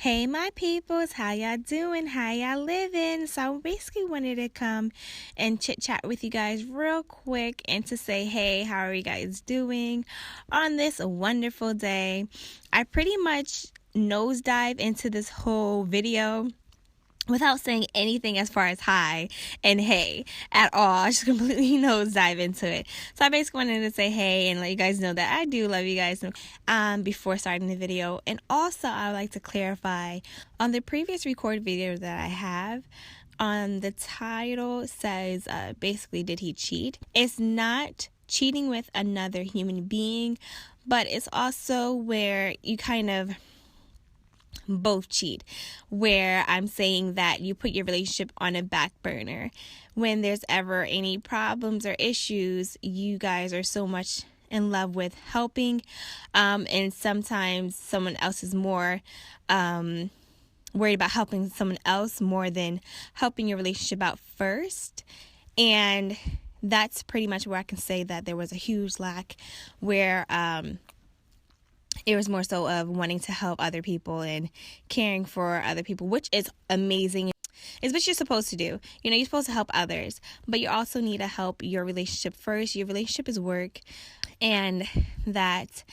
Hey my peoples, how y'all doing? How y'all living? So I basically wanted to come and chit chat with you guys real quick and to say, hey, how are you guys doing on this wonderful day? I pretty much nosedive into this whole video without saying anything as far as hi and hey at all. I just completely nosedive into it. So I basically wanted to say hey and let you guys know that I do love you guys before starting the video. And also I would like to clarify on the previous recorded video that I have, on the title says basically, did he cheat? It's not cheating with another human being, but it's also where you kind of both cheat, where I'm saying that you put your relationship on a back burner. When there's ever any problems or issues, you guys are so much in love with helping, and sometimes someone else is more worried about helping someone else more than helping your relationship out first. And that's pretty much where I can say that there was a huge lack, where it was more so of wanting to help other people and caring for other people, which is amazing. It's what you're supposed to do. You know, you're supposed to help others, but you also need to help your relationship first. Your relationship is work, and that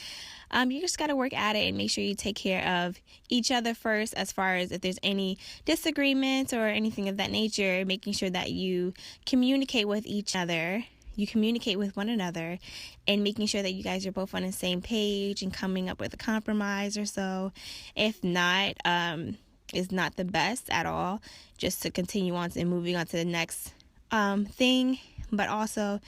you just got to work at it and make sure you take care of each other first, as far as if there's any disagreements or anything of that nature, making sure that you communicate with each other. You communicate with one another and making sure that you guys are both on the same page and coming up with a compromise or so. If not, is not the best at all, just to continue on and moving on to the next thing. But also,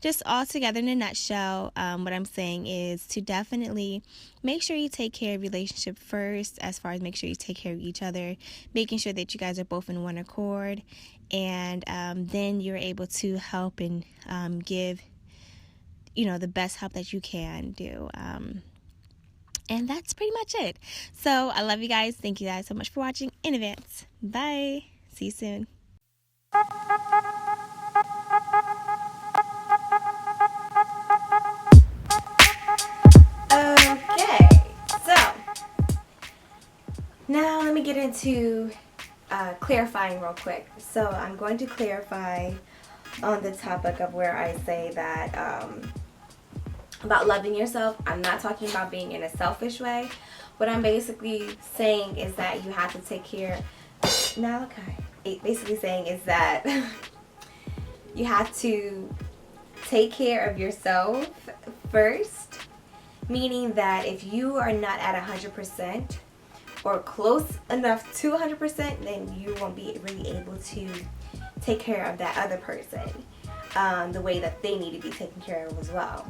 just all together in a nutshell, what I'm saying is to definitely make sure you take care of your relationship first, as far as make sure you take care of each other, making sure that you guys are both in one accord, and then you're able to help and give, the best help that you can do. And that's pretty much it. So I love you guys. Thank you guys so much for watching in advance. Bye. See you soon. Okay, so now let me get into clarifying real quick. So I'm going to clarify on the topic of where I say that about loving yourself. I'm not talking about being in a selfish way. What I'm basically saying is that you have to take care. Basically saying is that you have to take care of yourself first, meaning that if you are not at 100% or close enough to 100%, then you won't be really able to take care of that other person the way that they need to be taken care of as well.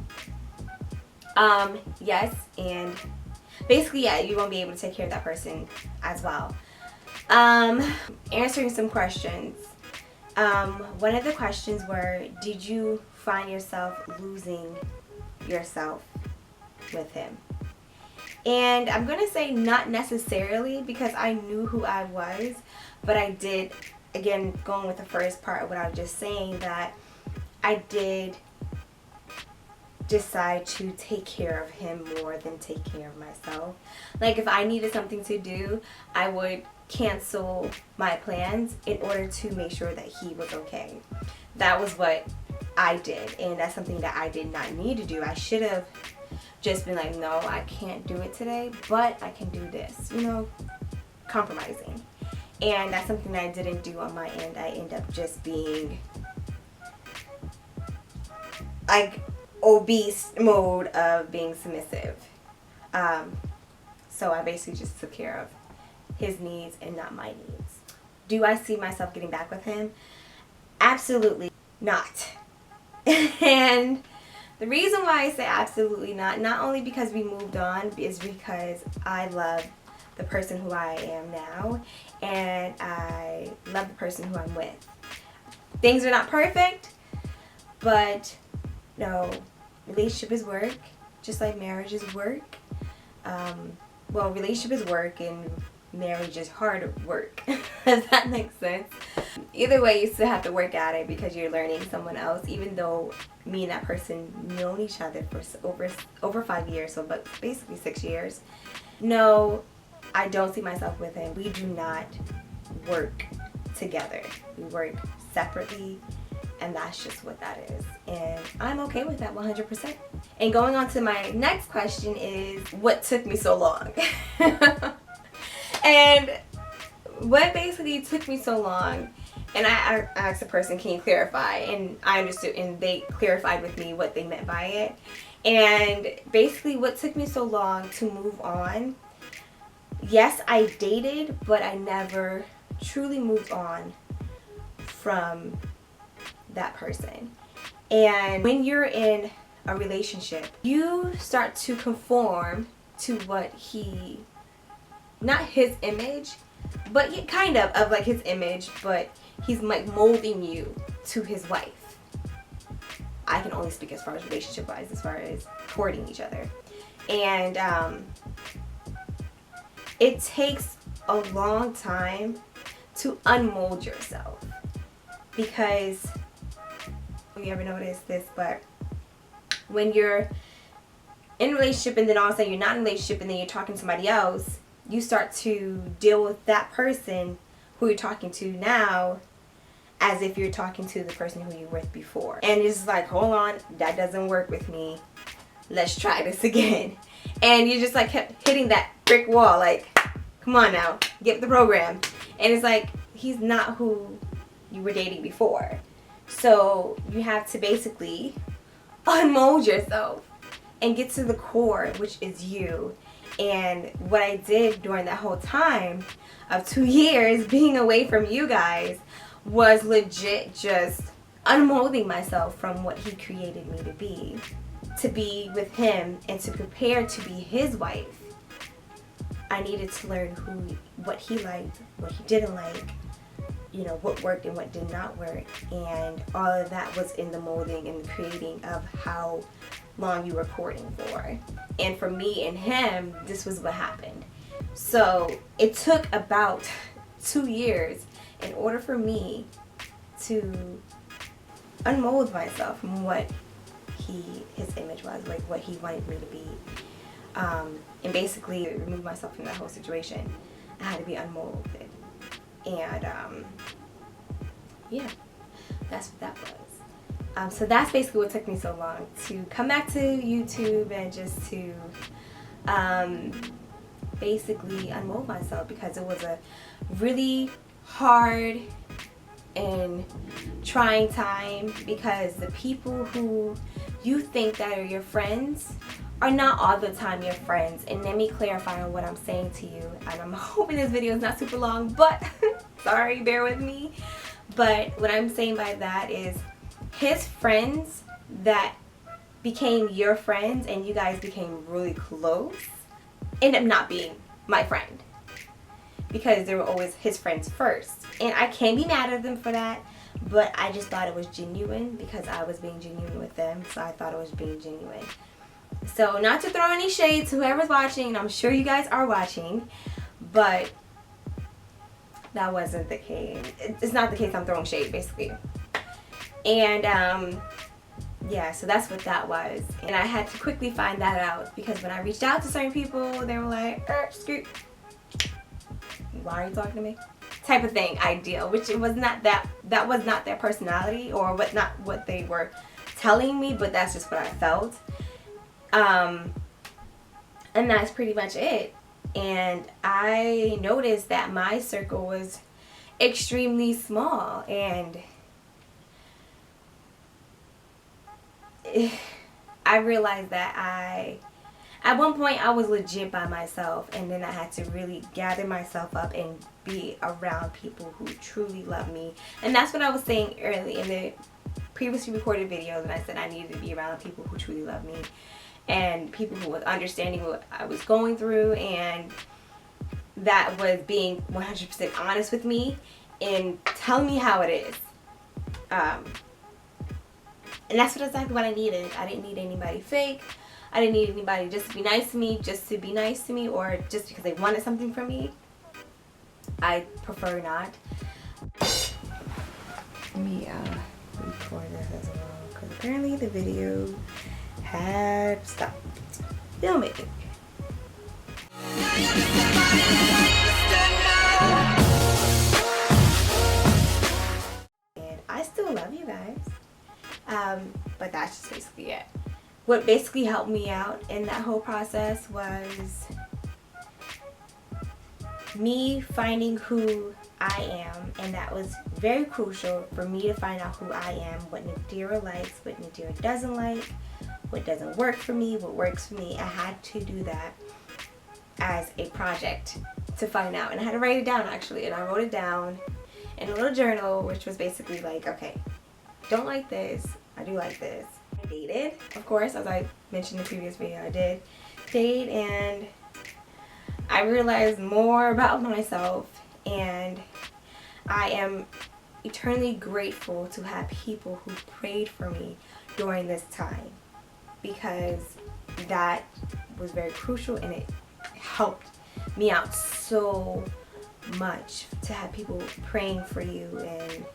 Yes, and basically, yeah, you won't be able to take care of that person as well. Answering some questions. One of the questions were, did you find yourself losing yourself with him? And I'm going to say not necessarily, because I knew who I was, but I did, again, going with the first part of what I was just saying, that I did decide to take care of him more than take care of myself. Like, if I needed something to do, I would cancel my plans in order to make sure that he was okay. That was what I did, and that's something that I did not need to do. I should have just been like, no, I can't do it today, but I can do this, compromising. And that's something that I didn't do on my end. I end up just being like obese mode of being submissive. So I basically just took care of his needs and not my needs. Do I see myself getting back with him? Absolutely not. And the reason why I say absolutely not only because we moved on, is because I love the person who I am now, and I love the person who I'm with. Things are not perfect, but no, relationship is work, just like marriage is work. Well, relationship is work and marriage is hard work. Does that make sense? Either way, you still have to work at it because you're learning someone else, even though me and that person known each other for over 5 years, so but basically 6 years. No, I don't see myself with him. We do not work together. We work separately, and that's just what that is. And I'm okay with that 100%. And going on to my next question is, what took me so long? And what basically took me so long, and I asked the person, can you clarify? And I understood, and they clarified with me what they meant by it. And basically what took me so long to move on, yes, I dated, but I never truly moved on from that person. And when you're in a relationship, you start to conform to what he, not his image, but kind of like his image, but he's like molding you to his wife. I can only speak as far as relationship wise, as far as courting each other. And it takes a long time to unmold yourself, because you ever notice this, but when you're in a relationship and then all of a sudden you're not in a relationship and then you're talking to somebody else, you start to deal with that person who you're talking to now as if you're talking to the person who you were with before. And it's like, hold on, that doesn't work with me. Let's try this again. And you just like kept hitting that brick wall, like, come on now, get with the program. And it's like, he's not who you were dating before. So you have to basically unmold yourself and get to the core, which is you. And what I did during that whole time of 2 years being away from you guys was legit just unmolding myself from what he created me to be with him and to prepare to be his wife. I needed to learn what he liked, what he didn't like, you know, what worked and what did not work. And all of that was in the molding and the creating of how long you were courting for. And for me and him, this was what happened. So it took about 2 years in order for me to unmold myself from what his image was, like what he wanted me to be, and basically remove myself from that whole situation. I had to be unmolded. And yeah, that's what that was. So that's basically what took me so long to come back to YouTube and just to basically unmold myself, because it was a really hard and trying time, because the people who you think that are your friends are not all the time your friends. And let me clarify on what I'm saying to you, and I'm hoping this video is not super long, but sorry, bear with me. But what I'm saying by that is, his friends that became your friends and you guys became really close ended up not being my friend, because they were always his friends first. And I can't be mad at them for that, but I just thought it was genuine because I was being genuine with them, so I thought it was being genuine. So not to throw any shade to whoever's watching, and I'm sure you guys are watching, but that wasn't the case. It's not the case. I'm throwing shade, basically. And yeah, so that's what that was. And I had to quickly find that out, because when I reached out to certain people, they were like, scoot, why are you talking to me? Type of thing, ideal, which it was not that was not their personality, or not what they were telling me, but that's just what I felt. And that's pretty much it. And I noticed that my circle was extremely small, and I realized that at one point I was legit by myself, and then I had to really gather myself up and be around people who truly love me. And that's what I was saying early in the previously recorded video, that I said I needed to be around people who truly love me, and people who was understanding what I was going through, and that was being 100% honest with me and telling me how it is. And that's exactly what I needed. I didn't need anybody fake. I didn't need anybody just to be nice to me, just to be nice to me, or just because they wanted something from me. I prefer not. Let me record this as well, because apparently the video had stopped filming. And I still love you guys. But that's just basically it. What basically helped me out in that whole process was me finding who I am, and that was very crucial for me to find out who I am, what Nadira likes, what Nadira doesn't like, what doesn't work for me, what works for me. I had to do that as a project to find out, and I had to write it down actually, and I wrote it down in a little journal, which was basically like, okay, don't like this, I do like this. I dated, of course, as I mentioned in the previous video. I did date, and I realized more about myself, and I am eternally grateful to have people who prayed for me during this time, because that was very crucial, and it helped me out so much to have people praying for you, and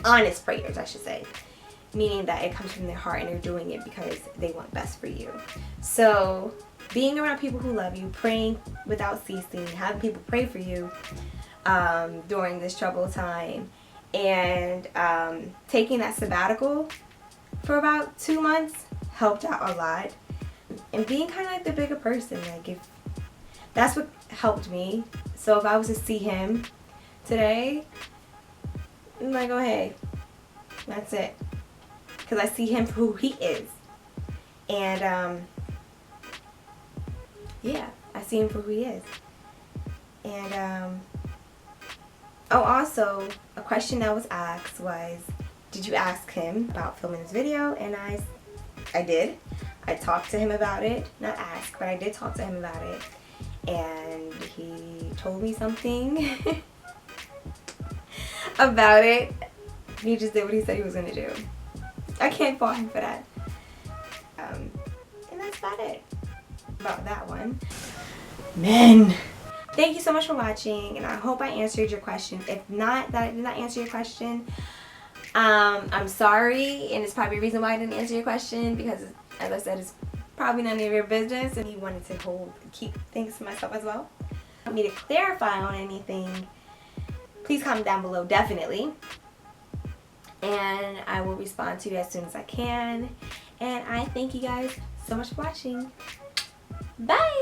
honest prayers, I should say, meaning that it comes from their heart and they're doing it because they want best for you. So being around people who love you, praying without ceasing, having people pray for you during this troubled time, and taking that sabbatical for about 2 months helped out a lot. And being kind of like the bigger person, like, if that's what helped me. So if I was to see him today, I'm like, oh hey, that's it, because I see him for who he is. And yeah, I see him for who he is. And oh, also a question that was asked was, did you ask him about filming this video? And I did. I talked to him about it. Not ask, but I did talk to him about it. And he told me something about it. He just did what he said he was going to do. I can't fault him for that. And that's about it about that one. Men, thank you so much for watching, and I hope I answered your question. If not, that I did not answer your question, I'm sorry, and it's probably a reason why I didn't answer your question, because as I said, it's probably none of your business, and he wanted to keep things to myself as well. If you want me to clarify on anything, please comment down below, definitely, and I will respond to you as soon as I can. And I thank you guys so much for watching. Bye.